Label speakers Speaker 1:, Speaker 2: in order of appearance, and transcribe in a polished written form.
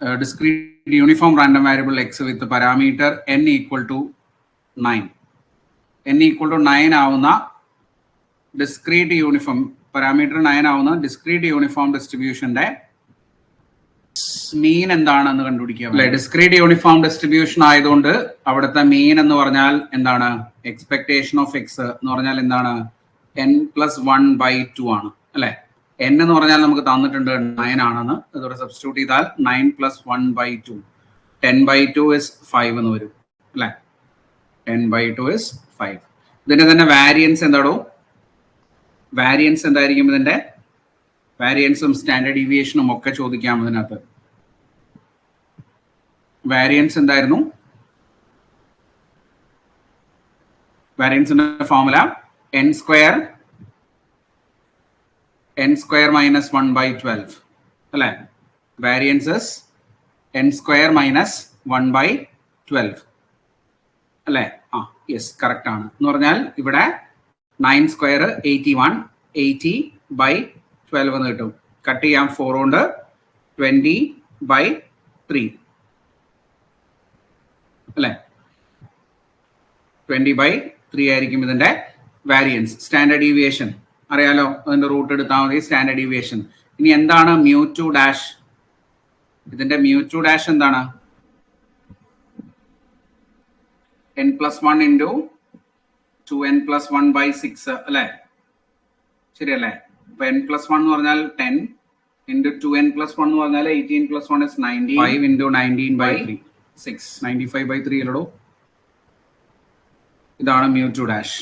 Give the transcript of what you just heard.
Speaker 1: discrete uniform random variable x with parameter n equal to 9. n equal to 9 ആവുന്ന discrete uniform parameter 9 ആവുന്ന discrete uniform distributionന്റെ മീൻ എന്താണെന്ന് കണ്ടുപിടിക്കുക അല്ലെ. Discrete uniform distribution ആയതുകൊണ്ട് അവിടുത്തെ മീൻ എന്ന് പറഞ്ഞാൽ എന്താണ്, എക്സ്പെക്ടേഷൻ ഓഫ് എക്സ് എന്ന് പറഞ്ഞാൽ എന്താണ്, n+1/2 ആണ് അല്ലെ. n എന്ന് പറഞ്ഞാൽ നമുക്ക് തന്നിട്ടുണ്ട് 9 ആണെന്ന്, അതോടെ സബ്സ്റ്റിറ്റ്യൂട്ട് ചെയ്താൽ 9+1/2 10/2 is 5 എന്ന് വരും അല്ലെ. 10/2 is 5. ഇതിന്റെ തന്നെ വാരിയൻസ് എന്താണോ, വാരിയൻസ് എന്തായിരിക്കും, ഇതിന്റെ വാരിയൻസും സ്റ്റാൻഡേർഡ് ഡീവിയേഷനും ഒക്കെ ചോദിക്കാം ഇതിനകത്ത്. വാരിയൻസ് എന്തായിരുന്നു, വാരിയൻസിന്റെ ഫോർമുല n² minus 1/12 അല്ലെ. വാരിയൻസസ് n² minus 1/12 അല്ലെ. യെസ് കറക്റ്റ് ആണ്. എന്ന് പറഞ്ഞാൽ ഇവിടെ 9² 81 80/12 എന്ന് കിട്ടും. കട്ട് ചെയ്യാം 4 കൊണ്ട് 20/3 അല്ലെ. 20/3 ആയിരിക്കും ഇതിന്റെ വാരിയൻസ്. സ്റ്റാൻഡേർഡ് ഡീവിയേഷൻ അറിയാലോ, അതിന്റെ റൂട്ട് എടുത്താൽ മതി. Standard deviation. ഇനി എന്താണ് μ2'? ഇതിന്റെ μ2' എന്താണ്, n+1 into 2n+1/6 അല്ലെ. ശരിയല്ലേ. അപ്പൊ n+1 എന്ന് പറഞ്ഞാൽ 10 into 2n+1 എന്ന് പറഞ്ഞാൽ 18+1 is 90. 5 into 19/3 6 95/3 അല്ലടോ. ഇതാണ് μ2'.